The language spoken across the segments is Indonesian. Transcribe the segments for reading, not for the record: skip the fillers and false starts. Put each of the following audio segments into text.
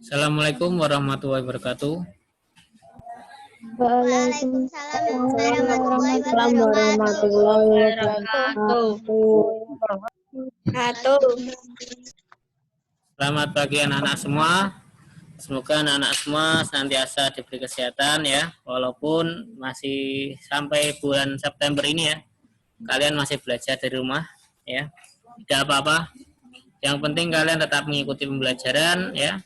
Assalamualaikum warahmatullahi wabarakatuh. Waalaikumsalam warahmatullahi warahmatullahi wabarakatuh. wabarakatuh. Selamat pagi anak-anak semua. Semoga anak-anak semua senantiasa diberi kesehatan ya, walaupun masih sampai bulan September ini ya. Kalian masih belajar dari rumah ya. Tidak apa-apa. Yang penting kalian tetap mengikuti pembelajaran ya.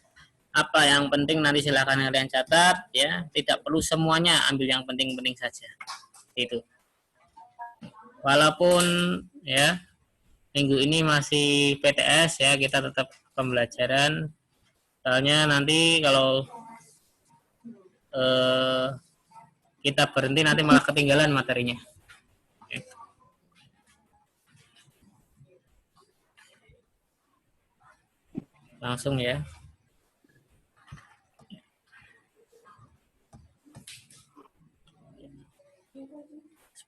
Apa yang penting nanti silakan kalian catat ya. Tidak perlu semuanya, ambil yang penting-penting saja. Itu. Walaupun ya minggu ini masih PTS ya, kita tetap pembelajaran. Soalnya nanti kalau kita berhenti nanti malah ketinggalan materinya. Oke. Langsung ya.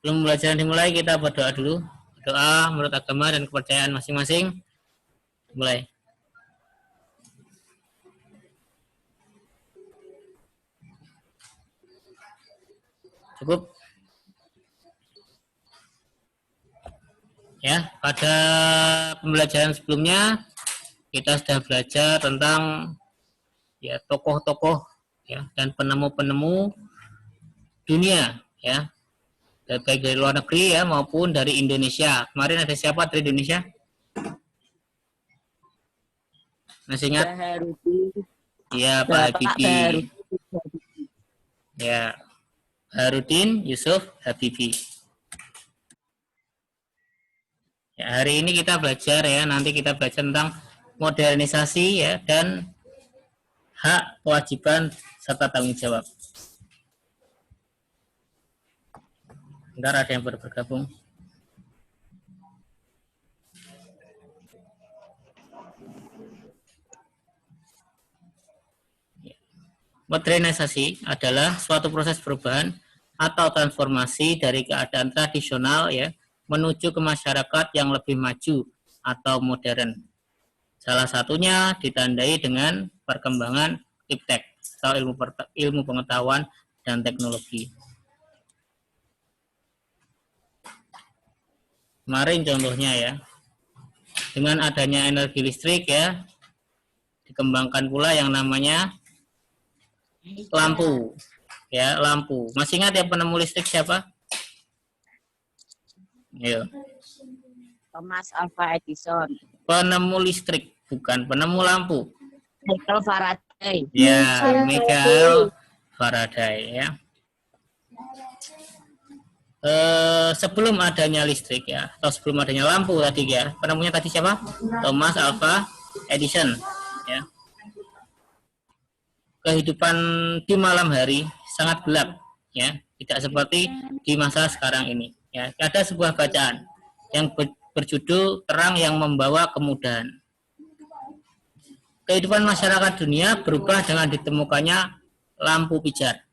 Sebelum pembelajaran dimulai, kita berdoa dulu. Doa menurut agama dan kepercayaan masing-masing. Mulai. Cukup. Ya, pada pembelajaran sebelumnya kita sudah belajar tentang ya tokoh-tokoh ya dan penemu-penemu dunia ya. Baik dari luar negeri ya maupun dari Indonesia. Kemarin ada siapa dari Indonesia? Masih ingat? Iya, Pak Habibie. Ya, Harudin Yusuf Habibie. Ya, hari ini kita belajar ya, nanti kita belajar tentang modernisasi ya dan hak, kewajiban serta tanggung jawab. Bentar, ada yang baru bergabung. Modernisasi adalah suatu proses perubahan atau transformasi dari keadaan tradisional ya menuju ke masyarakat yang lebih maju atau modern. Salah satunya ditandai dengan perkembangan iptek atau ilmu pengetahuan dan teknologi. Kemarin contohnya ya, dengan adanya energi listrik ya, dikembangkan pula yang namanya lampu. Ya, lampu. Masih ingat ya penemu listrik siapa? Ayo. Thomas Alva Edison. Penemu listrik, bukan penemu lampu. Michael Faraday. Ya, Michael Faraday ya. Sebelum adanya listrik ya, atau sebelum adanya lampu tadi ya, penemunya tadi siapa? Thomas Alva Edison ya. Kehidupan di malam hari sangat gelap ya, tidak seperti di masa sekarang ini ya. Ada sebuah bacaan yang berjudul Terang yang Membawa Kemudahan. Kehidupan masyarakat dunia berubah dengan ditemukannya lampu pijar.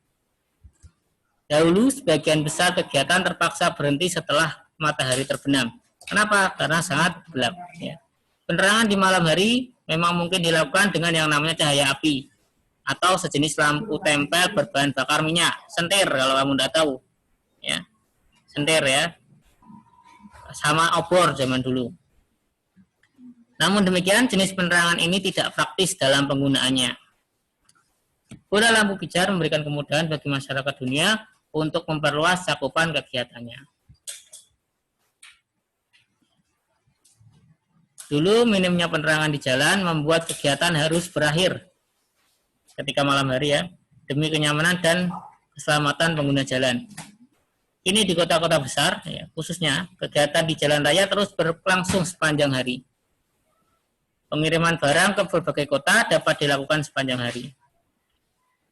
Dahulu sebagian besar kegiatan terpaksa berhenti setelah matahari terbenam. Kenapa? Karena sangat gelap ya. Penerangan di malam hari memang mungkin dilakukan dengan yang namanya cahaya api atau sejenis lampu tempel berbahan bakar minyak, sentir kalau kamu tidak tahu ya. Sentir ya. Sama obor zaman dulu. Namun demikian jenis penerangan ini tidak praktis dalam penggunaannya. Guna lampu pijar memberikan kemudahan bagi masyarakat dunia untuk memperluas cakupan kegiatannya. Dulu minimnya penerangan di jalan membuat kegiatan harus berakhir ketika malam hari ya, demi kenyamanan dan keselamatan pengguna jalan. Ini di kota-kota besar, ya, khususnya kegiatan di jalan raya terus berlangsung sepanjang hari. Pengiriman barang ke berbagai kota dapat dilakukan sepanjang hari.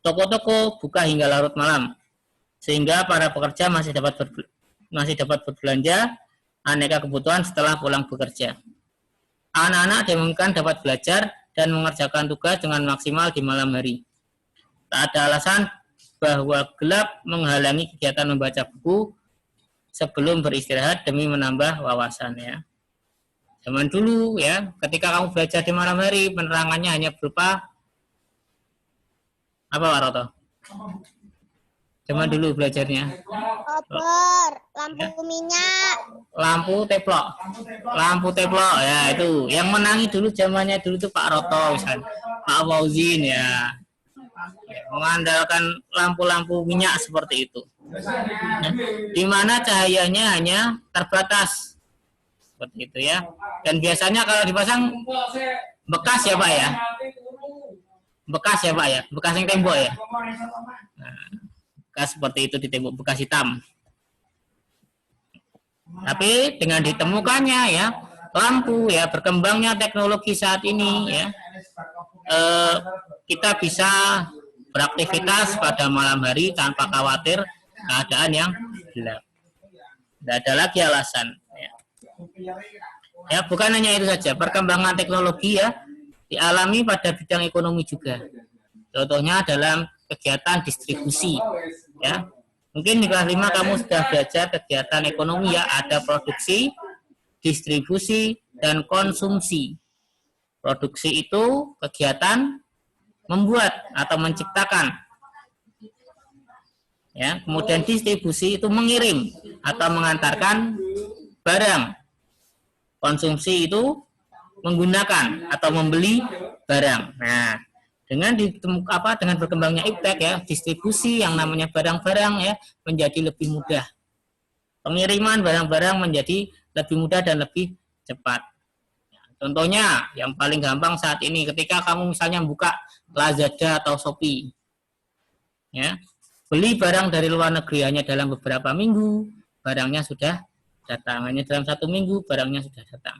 Toko-toko buka hingga larut malam, sehingga para pekerja masih dapat berbelanja aneka kebutuhan setelah pulang bekerja. Anak-anak dimungkinkan dapat belajar dan mengerjakan tugas dengan maksimal di malam hari. Tak ada alasan bahwa gelap menghalangi kegiatan membaca buku sebelum beristirahat demi menambah wawasan ya. Zaman dulu ya, ketika kamu belajar di malam hari, penerangannya hanya berupa Apa Pak Roto? Zaman dulu belajarnya. Koper, lampu minyak. Lampu teplok. Lampu teplok ya itu. Yang menangi dulu zamannya dulu itu Pak Roto misalnya. Pak Fauzin ya. Mengandalkan lampu-lampu minyak seperti itu. Nah, di mana cahayanya hanya terbatas. Seperti itu ya. Dan biasanya kalau dipasang bekas ya Pak ya. Bekas ya Pak ya. Bekas yang tembok ya. Nah, bekas seperti itu di tembok, bekas hitam. Tapi dengan ditemukannya ya lampu ya, berkembangnya teknologi saat ini ya, kita bisa beraktivitas pada malam hari tanpa khawatir keadaan yang gelap. Tidak ada lagi alasan. Ya, bukan hanya itu saja, perkembangan teknologi ya dialami pada bidang ekonomi juga. Contohnya dalam kegiatan distribusi. Ya, mungkin di kelas 5 kamu sudah belajar kegiatan ekonomi ya, ada produksi, distribusi, dan konsumsi. Produksi itu kegiatan membuat atau menciptakan. Ya, kemudian distribusi itu mengirim atau mengantarkan barang. Konsumsi itu menggunakan atau membeli barang. Nah, dengan dengan berkembangnya iptek ya, distribusi yang namanya barang-barang ya menjadi lebih mudah. Pengiriman barang-barang menjadi lebih mudah dan lebih cepat. Contohnya yang paling gampang saat ini ketika kamu misalnya buka Lazada atau Shopee. Ya. Beli barang dari luar negeri hanya dalam beberapa minggu, barangnya sudah datang. Hanya dalam 1 minggu barangnya sudah datang.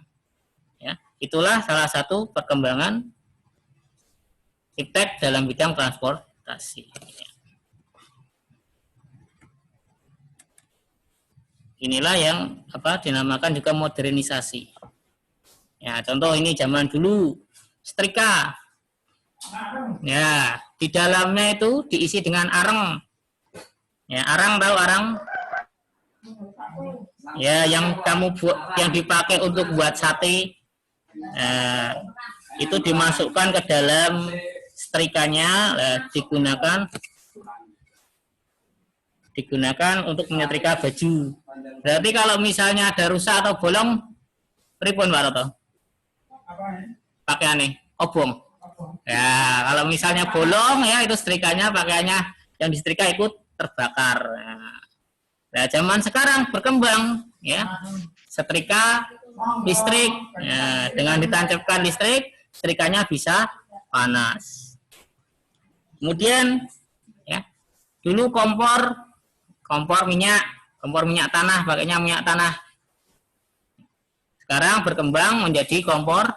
Ya. Itulah salah satu perkembangan iptek dalam bidang transportasi. Inilah yang dinamakan juga modernisasi. Ya, contoh ini zaman dulu setrika. Ya, di dalamnya itu diisi dengan arang. Ya, arang tahu arang? Ya, yang kamu buat, yang dipakai untuk buat sate. Itu dimasukkan ke dalam setrikanya, digunakan untuk menyetrika baju. Berarti kalau misalnya ada rusak atau bolong, pripun Pak Roto? Pakai aneh, obong. Ya, kalau misalnya bolong ya itu setrikanya, pakaiannya yang disetrika ikut terbakar. Nah, zaman sekarang berkembang ya, setrika listrik. Ya, dengan ditancapkan listrik, setrikanya bisa panas. Kemudian ya, dulu kompor minyak tanah, pakainya minyak tanah. Sekarang berkembang menjadi kompor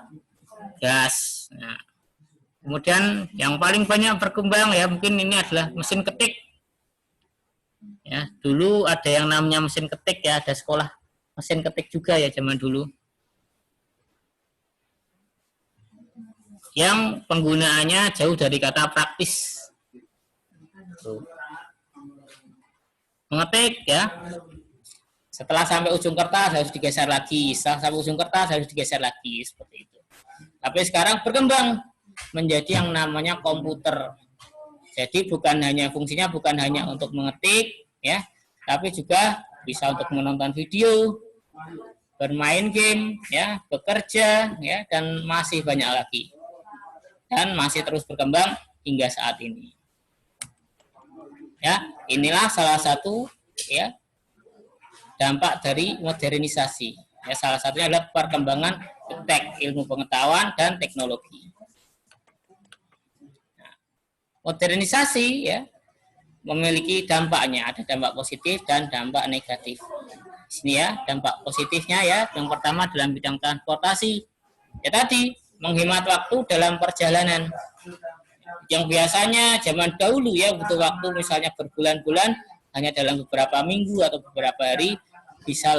gas. Nah, kemudian yang paling banyak berkembang ya mungkin ini adalah mesin ketik. Ya, dulu ada yang namanya mesin ketik ya, ada sekolah mesin ketik juga ya zaman dulu. Yang penggunaannya jauh dari kata praktis. Mengetik ya, setelah sampai ujung kertas harus digeser lagi, setelah sampai ujung kertas harus digeser lagi, seperti itu. Tapi sekarang berkembang menjadi yang namanya komputer. Jadi fungsinya bukan hanya untuk mengetik ya, tapi juga bisa untuk menonton video, bermain game ya, bekerja ya, dan masih banyak lagi. Dan masih terus berkembang hingga saat ini. Ya, inilah salah satu ya dampak dari modernisasi. Ya, salah satunya adalah perkembangan iptek, ilmu pengetahuan dan teknologi. Nah, modernisasi ya memiliki dampaknya, ada dampak positif dan dampak negatif. Di sini ya, dampak positifnya ya, yang pertama dalam bidang transportasi. Ya tadi, menghemat waktu dalam perjalanan. Yang biasanya zaman dahulu ya butuh waktu misalnya berbulan-bulan, hanya dalam beberapa minggu atau beberapa hari bisa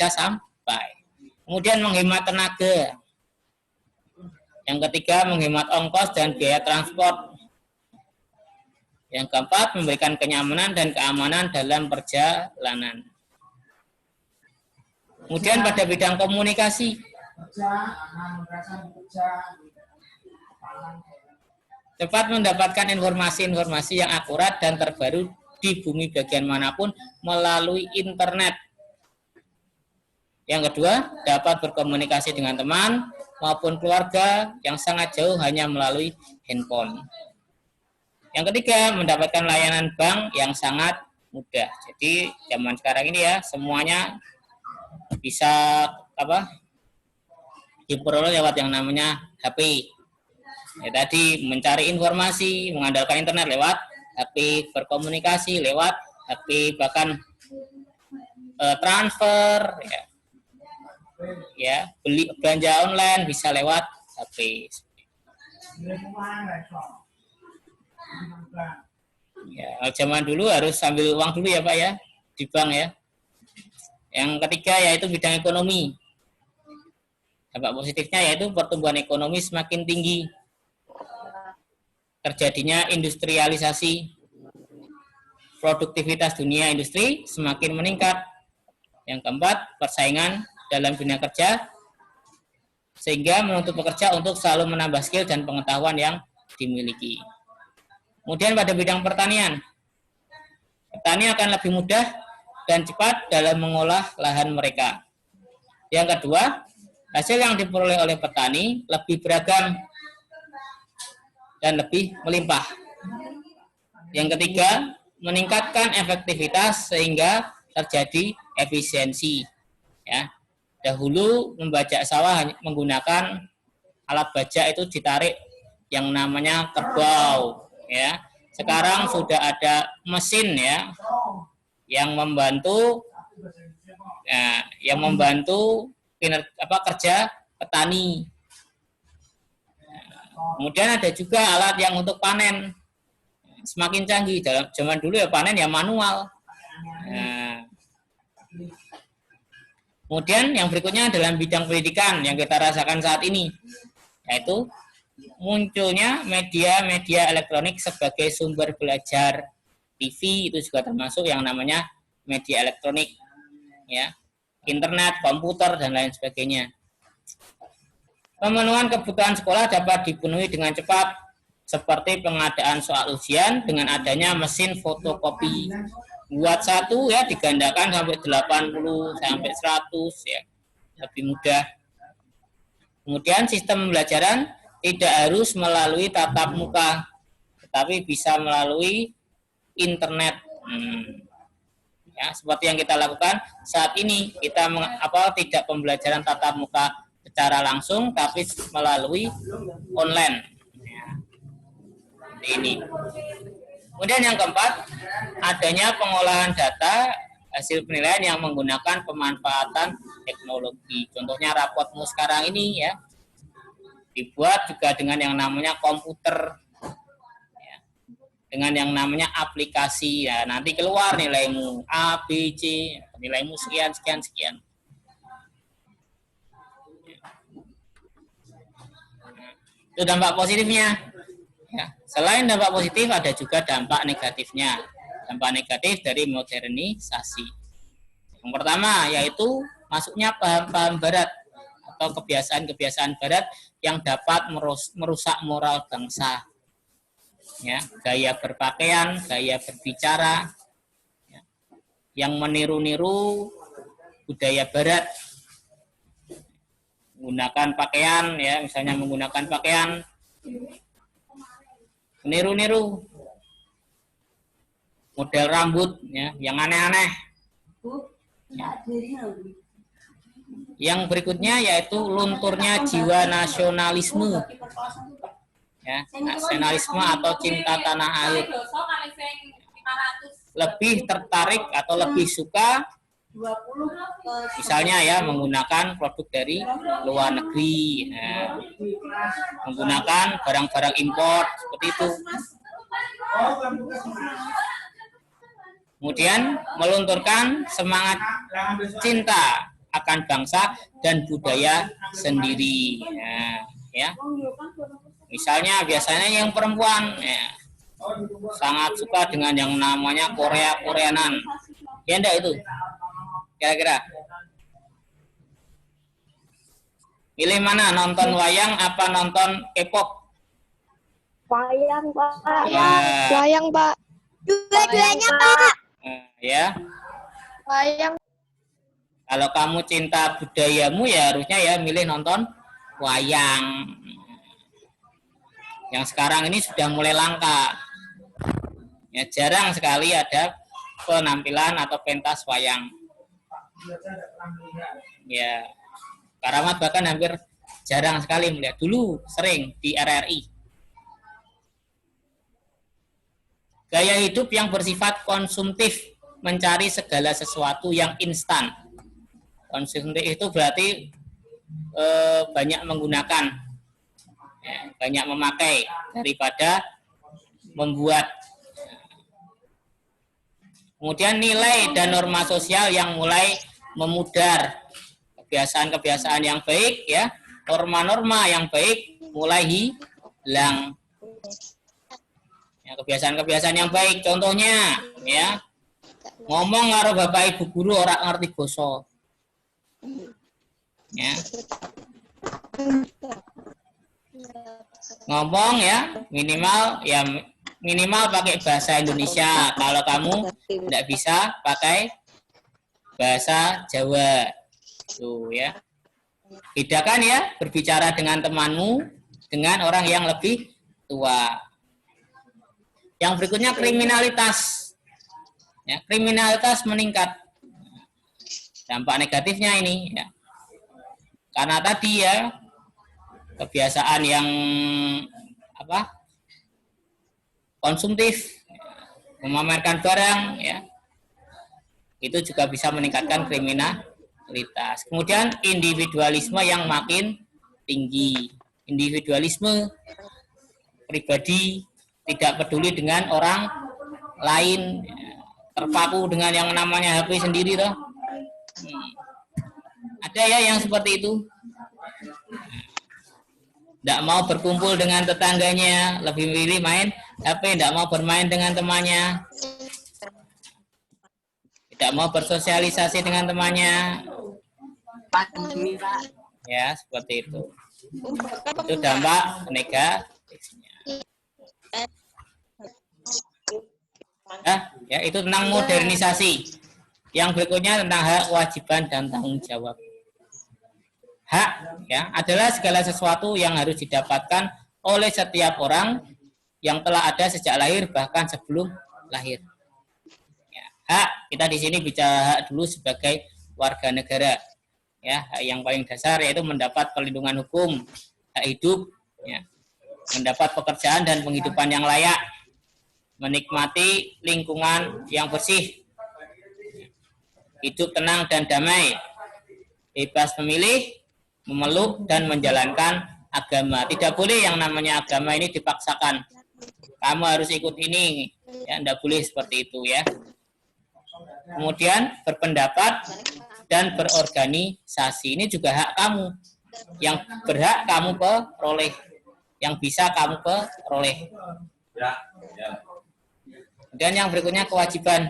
sampai. Kemudian menghemat tenaga. Yang ketiga menghemat ongkos dan biaya transport. Yang keempat memberikan kenyamanan dan keamanan dalam perjalanan. Kemudian pada bidang komunikasi. cepat mendapatkan informasi-informasi yang akurat dan terbaru di bumi bagian manapun melalui internet. Yang kedua, dapat berkomunikasi dengan teman maupun keluarga yang sangat jauh hanya melalui handphone. Yang ketiga, mendapatkan layanan bank yang sangat mudah. Jadi zaman sekarang ini ya semuanya bisa diperoleh lewat yang namanya HP. Ya, tadi mencari informasi mengandalkan internet lewat HP, berkomunikasi lewat HP, bahkan transfer ya beli belanja online bisa lewat HP. Ya, zaman dulu harus sambil uang dulu ya Pak ya di bank ya. Yang ketiga yaitu bidang ekonomi. Dampak positifnya yaitu pertumbuhan ekonomi semakin tinggi, terjadinya industrialisasi, produktivitas dunia industri semakin meningkat. Yang keempat, persaingan dalam dunia kerja sehingga menuntut pekerja untuk selalu menambah skill dan pengetahuan yang dimiliki. Kemudian pada bidang pertanian, petani akan lebih mudah dan cepat dalam mengolah lahan mereka. Yang kedua, hasil yang diperoleh oleh petani lebih beragam dan lebih melimpah. Yang ketiga, meningkatkan efektivitas sehingga terjadi efisiensi. Ya, dahulu membajak sawah menggunakan alat bajak itu ditarik yang namanya kerbau. Ya, sekarang sudah ada mesin ya yang membantu kerja petani. Kemudian ada juga alat yang untuk panen semakin canggih. Dalam zaman dulu ya panen ya manual. Kemudian yang berikutnya dalam bidang pendidikan yang kita rasakan saat ini, yaitu munculnya media-media elektronik sebagai sumber belajar. TV itu juga termasuk yang namanya media elektronik, ya, internet, komputer dan lain sebagainya. Pemenuhan kebutuhan sekolah dapat dipenuhi dengan cepat, seperti pengadaan soal ujian dengan adanya mesin fotokopi. Buat satu ya digandakan sampai 80 sampai 100 ya, lebih mudah. Kemudian sistem pembelajaran tidak harus melalui tatap muka, tetapi bisa melalui internet. Ya, seperti yang kita lakukan saat ini, kita tidak pembelajaran tatap muka secara langsung, tapi melalui online. Ya, ini. Kemudian yang keempat, adanya pengolahan data hasil penilaian yang menggunakan pemanfaatan teknologi. Contohnya rapotmu sekarang ini ya, dibuat juga dengan yang namanya komputer, ya, dengan yang namanya aplikasi. Ya, nanti keluar nilaimu A, B, C, nilaimu sekian, sekian, sekian. Itu dampak positifnya. Ya, selain dampak positif ada juga dampak negatifnya. Dampak negatif dari modernisasi. Yang pertama yaitu masuknya paham-paham barat atau kebiasaan-kebiasaan barat yang dapat merusak moral bangsa. Ya, gaya berpakaian, gaya berbicara, ya, yang meniru-niru budaya barat. Menggunakan pakaian, ya, misalnya menggunakan pakaian meniru-niru model rambut ya, yang aneh-aneh. Ya. Yang berikutnya yaitu lunturnya jiwa nasionalisme. Ya, nasionalisme atau cinta tanah air. Lebih tertarik atau lebih suka misalnya ya menggunakan produk dari luar negeri, ya, menggunakan barang-barang impor seperti itu. Kemudian melunturkan semangat cinta akan bangsa dan budaya sendiri. Ya. Misalnya biasanya yang perempuan ya, sangat suka dengan yang namanya Koreanan. Ya enggak itu? Kira-kira pilih mana, nonton wayang apa nonton K-pop? Wayang, Pak. Nah, Wayang, Pak. Dua-duanya, Pak. ya. Wayang. Kalau kamu cinta budayamu ya harusnya ya milih nonton wayang. Yang sekarang ini sudah mulai langka. Ya, jarang sekali ada penampilan atau pentas wayang. Ya, Karamat bahkan hampir jarang sekali melihat. Dulu sering di RRI. Gaya hidup yang bersifat konsumtif, mencari segala sesuatu yang instan. Konsumtif itu berarti banyak menggunakan, ya, banyak memakai daripada membuat. Kemudian nilai dan norma sosial yang mulai memudar, kebiasaan-kebiasaan yang baik, ya, norma-norma yang baik mulai hilang. Ya, kebiasaan-kebiasaan yang baik, contohnya, ya, ngomong karo bapak ibu guru orang ngerti basa. Ya. Ngomong ya minimal pakai bahasa Indonesia. Kalau kamu tidak bisa pakai bahasa Jawa. Tuh ya. Bedakan ya berbicara dengan temanmu dengan orang yang lebih tua. Yang berikutnya kriminalitas. Ya, kriminalitas meningkat. Dampak negatifnya ini ya. Karena tadi ya kebiasaan yang konsumtif, memamerkan barang ya, itu juga bisa meningkatkan kriminalitas. Kemudian individualisme yang makin tinggi. Individualisme pribadi, tidak peduli dengan orang lain, terpaku dengan yang namanya HP sendiri toh. Ada ya yang seperti itu. Tidak mau berkumpul dengan tetangganya, lebih milih main HP, tidak mau bermain dengan temannya, tidak mau bersosialisasi dengan temannya. Ya, seperti itu. Itu dampak negatifnya. Ya, itu tentang modernisasi. Yang berikutnya tentang hak, kewajiban, dan tanggung jawab. Hak ya adalah segala sesuatu yang harus didapatkan oleh setiap orang yang telah ada sejak lahir bahkan sebelum lahir. Ya, hak kita di sini bicara hak dulu sebagai warga negara. Ya, hak yang paling dasar yaitu mendapat perlindungan hukum, hak hidup, ya, mendapat pekerjaan dan penghidupan yang layak, menikmati lingkungan yang bersih, hidup tenang dan damai, bebas memilih, memeluk dan menjalankan agama. Tidak boleh yang namanya agama ini dipaksakan. Kamu harus ikut ini, ya, tidak boleh seperti itu ya. Kemudian berpendapat dan berorganisasi, ini juga hak kamu. Yang berhak kamu peroleh, yang bisa kamu peroleh. Dan yang berikutnya kewajiban.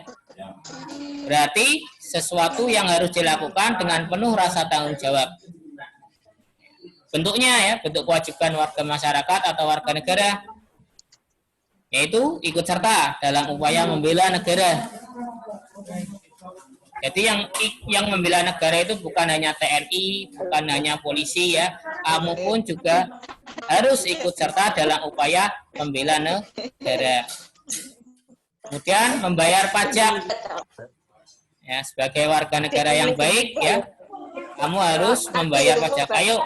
Berarti sesuatu yang harus dilakukan dengan penuh rasa tanggung jawab. Bentuknya ya, bentuk kewajiban warga masyarakat atau warga negara, yaitu ikut serta dalam upaya membela negara. Jadi yang membela negara itu bukan hanya TNI, bukan hanya polisi ya, kamu pun juga harus ikut serta dalam upaya membela negara. Kemudian membayar pajak. Ya, sebagai warga negara yang baik ya, kamu harus membayar pajak. Ayo,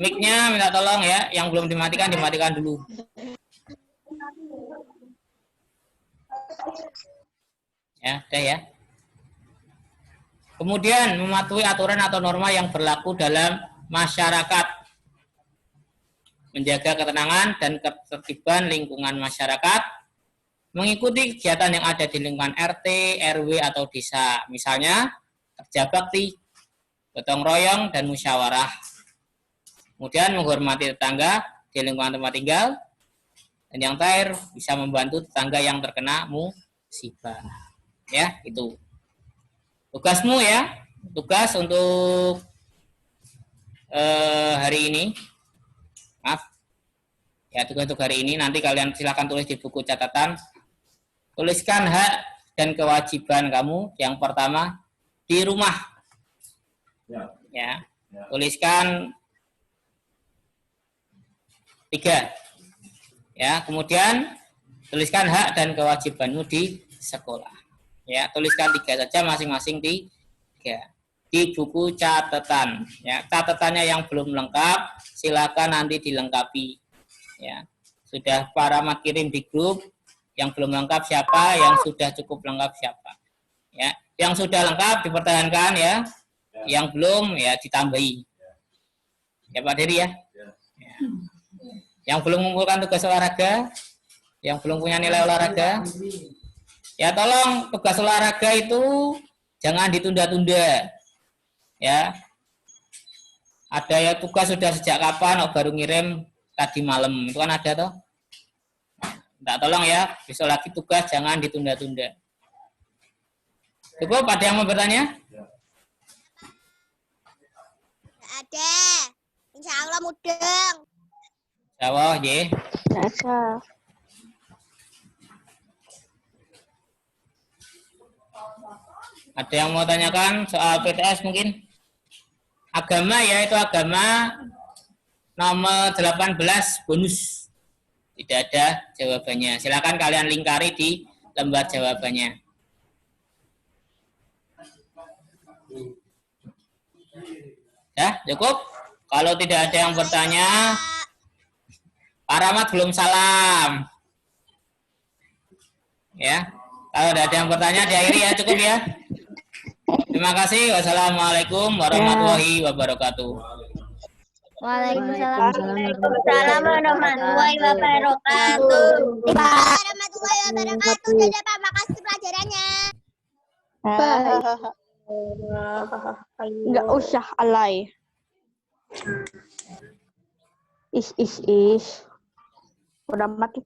mic-nya minta tolong ya, yang belum dimatikan dimatikan dulu. Ya, udah ya. Kemudian mematuhi aturan atau norma yang berlaku dalam masyarakat. Menjaga ketenangan dan ketertiban lingkungan masyarakat. Mengikuti kegiatan yang ada di lingkungan RT, RW atau desa. Misalnya kerja bakti, gotong royong dan musyawarah. Kemudian menghormati tetangga di lingkungan tempat tinggal. Dan yang terakhir bisa membantu tetangga yang terkena musibah. Ya, itu. Tugasmu ya, tugas untuk hari ini. Maaf. Ya, tugas untuk hari ini nanti kalian silakan tulis di buku catatan. Tuliskan hak dan kewajiban kamu. Yang pertama di rumah. Ya. Tuliskan 3. Ya, kemudian tuliskan hak dan kewajibanmu di sekolah. Ya, tuliskan 3 saja masing-masing 3 di buku catatan. Ya, catatannya yang belum lengkap silakan nanti dilengkapi. Ya, sudah para mat kirim di grup. Yang belum lengkap siapa, yang sudah cukup lengkap siapa. Ya, yang sudah lengkap dipertahankan ya. Yang belum ya ditambahi. Ya Pak Dery ya. Ya. Yang belum mengumpulkan tugas olahraga, yang belum punya nilai olahraga, ya tolong tugas olahraga itu jangan ditunda-tunda. Ya. Ada ya tugas sudah sejak kapan, baru ngirim tadi malam. Itu kan ada toh? Enggak, tolong ya, besok lagi tugas jangan ditunda-tunda. Cukup, ada yang mau bertanya? Ada. Insya Allah mudeng. Jawab, ye. Biasa. Ada yang mau tanyakan soal PTS mungkin? Agama ya, itu agama nomor 18 bonus. Tidak ada jawabannya. Silakan kalian lingkari di lembar jawabannya. Ya, cukup. Kalau tidak ada yang bertanya, Pak Rahmat belum salam. Ya, kalau tidak ada yang bertanya, diakhiri ya, cukup ya. Terima kasih. Wassalamualaikum warahmatullahi wabarakatuh. Waalaikumsalam warahmatullahi wabarakatuh. Warahmatullahi wabarakatuh. Dadah Pak, makasih pelajarannya. Enggak usah alay. Is. Udah mati.